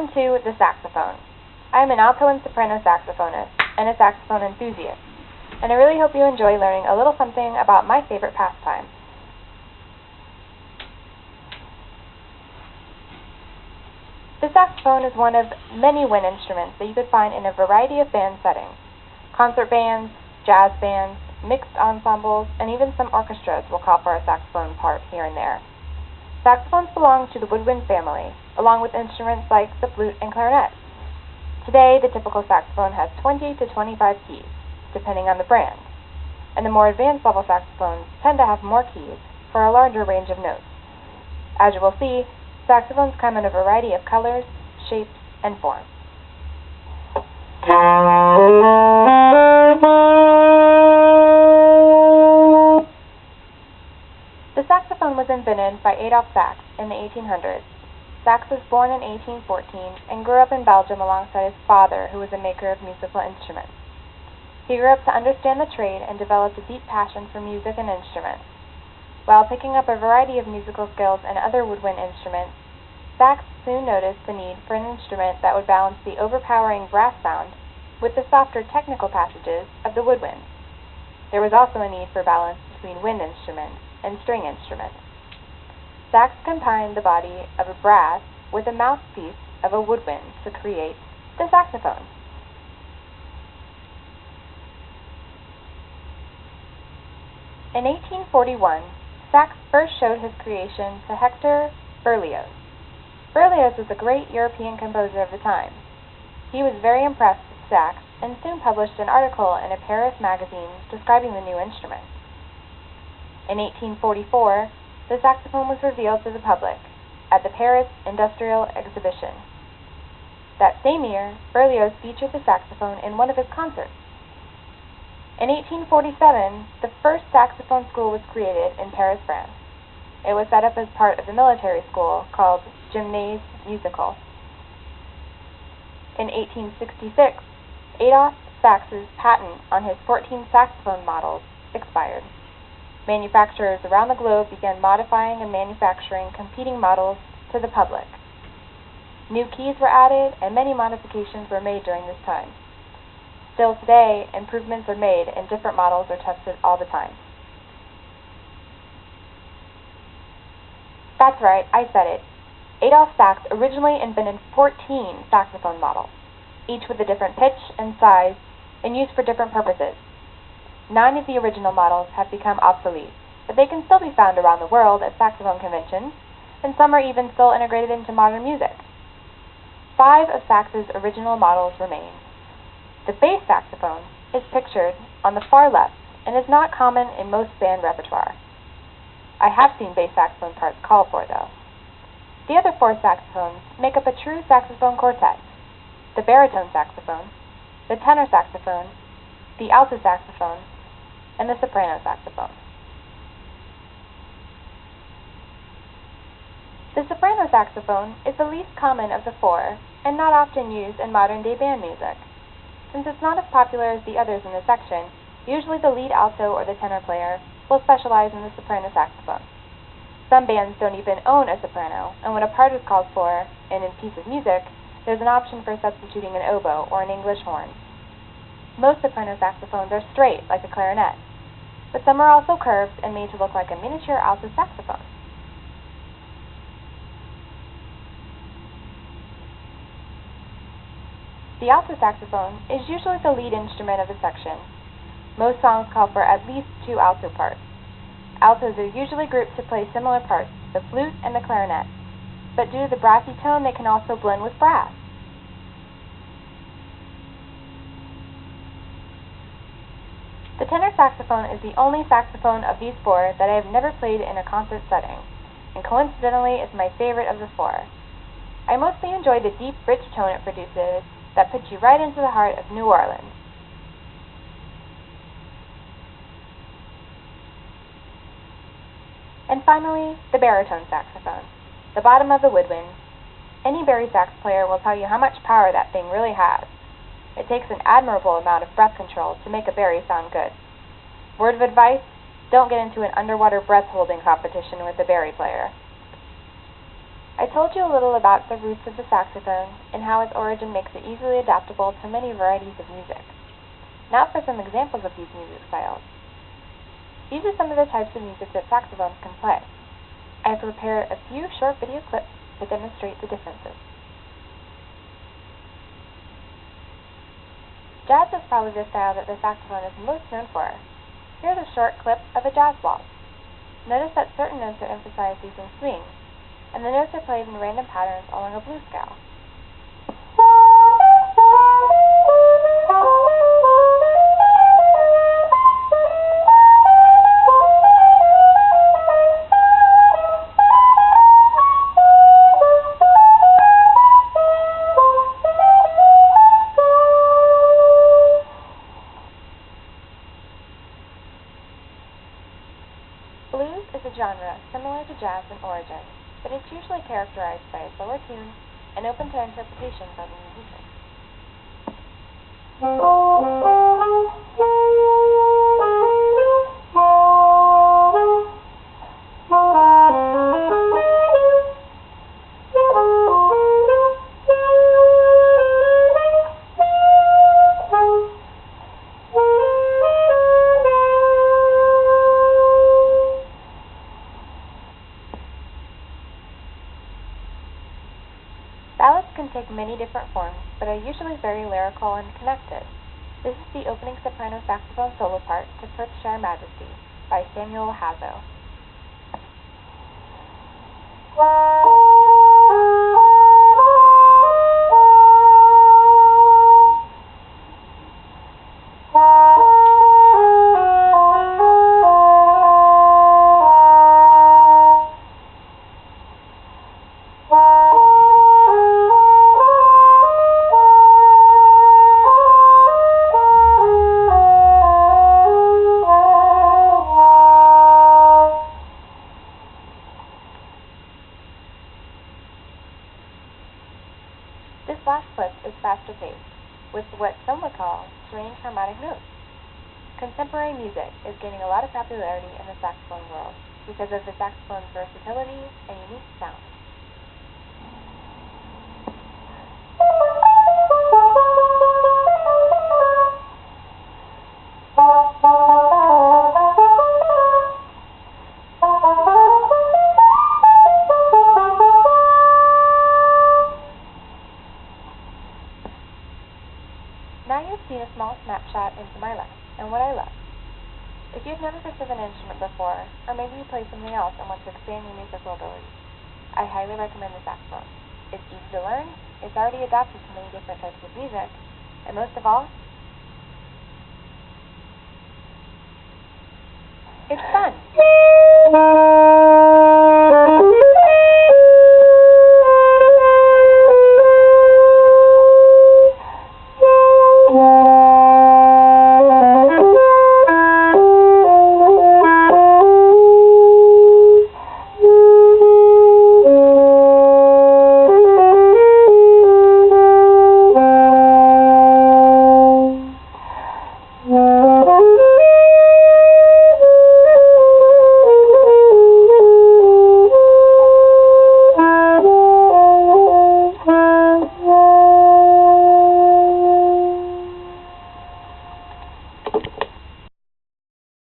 Welcome to the saxophone. I am an alto and soprano saxophonist and a saxophone enthusiast, and I really hope you enjoy learning a little something about my favorite pastime. The saxophone is one of many wind instruments that you could find in a variety of band settings. Concert bands, jazz bands, mixed ensembles, and even some orchestras will call for a saxophone part here and there. Saxophones belong to the woodwind family, along with instruments like the flute and clarinet. Today, the typical saxophone has 20 to 25 keys, depending on the brand, and the more advanced level saxophones tend to have more keys for a larger range of notes. As you will see, saxophones come in a variety of colors, shapes, and forms. The saxophone was invented by Adolf Sax in the 1800s. Sax was born in 1814 and grew up in Belgium alongside his father, who was a maker of musical instruments. He grew up to understand the trade and developed a deep passion for music and instruments. While picking up a variety of musical skills and other woodwind instruments, Sax soon noticed the need for an instrument that would balance the overpowering brass sound with the softer technical passages of the woodwind. There was also a need for balance between wind instruments and string instruments. Sax combined the body of a brass with a mouthpiece of a woodwind to create the saxophone. In 1841, Sax first showed his creation to Hector Berlioz. Berlioz was a great European composer of the time. He was very impressed with Sax and soon published an article in a Paris magazine describing the new instrument. In 1844, the saxophone was revealed to the public at the Paris Industrial Exhibition. That same year, Berlioz featured the saxophone in one of his concerts. In 1847, the first saxophone school was created in Paris, France. It was set up as part of the military school called Gymnase Musical. In 1866, Adolf Sax's patent on his 14 saxophone models expired. Manufacturers around the globe began modifying and manufacturing competing models to the public. New keys were added and many modifications were made during this time. Still today, improvements are made and different models are tested all the time. That's right, I said it. Adolf Sax originally invented 14 saxophone models, each with a different pitch and size and used for different purposes. 9 of the original models have become obsolete, but they can still be found around the world at saxophone conventions, and some are even still integrated into modern music. 5 of Sax's original models remain. The bass saxophone is pictured on the far left and is not common in most band repertoire. I have seen bass saxophone parts called for, though. The other 4 saxophones make up a true saxophone quartet: the baritone saxophone, the tenor saxophone, the alto saxophone, and the soprano saxophone. The soprano saxophone is the least common of the 4 and not often used in modern-day band music. Since it's not as popular as the others in the section, usually the lead alto or the tenor player will specialize in the soprano saxophone. Some bands don't even own a soprano, and when a part is called for in a piece of music, there's an option for substituting an oboe or an English horn. Most soprano saxophones are straight, like a clarinet, but some are also curved and made to look like a miniature alto saxophone. The alto saxophone is usually the lead instrument of the section. Most songs call for at least 2 alto parts. Altos are usually grouped to play similar parts, the flute and the clarinet, but due to the brassy tone, they can also blend with brass. The tenor saxophone is the only saxophone of these 4 that I have never played in a concert setting, and coincidentally is my favorite of the 4. I mostly enjoy the deep, rich tone it produces that puts you right into the heart of New Orleans. And finally, the baritone saxophone, the bottom of the woodwind. Any bari sax player will tell you how much power that thing really has. It takes an admirable amount of breath control to make a bari sound good. Word of advice, don't get into an underwater breath-holding competition with a bari player. I told you a little about the roots of the saxophone and how its origin makes it easily adaptable to many varieties of music. Now for some examples of these music styles. These are some of the types of music that saxophones can play. I have prepared a few short video clips to demonstrate the differences. Jazz is probably the style that the saxophone is most known for. Here's a short clip of a jazz waltz. Notice that certain notes are emphasized using swing, and the notes are played in random patterns along a blues scale. Blues is a genre similar to jazz in origin, but it's usually characterized by a slower tune and open to interpretation by the musician. Ballads can take many different forms, but are usually very lyrical and connected. This is the opening soprano saxophone solo part to Perthshire Majesty by Samuel Hazo. This last clip is faster paced, with what some would call strange harmonic notes. Contemporary music is gaining a lot of popularity in the saxophone world because of the saxophone's versatility and unique sound. Now you've seen a small snapshot into my life and what I love. If you've never picked up an instrument before, or maybe you play something else and want to expand your musical abilities, I highly recommend the saxophone. It's easy to learn, it's already adapted to many different types of music, and most of all, it's fun!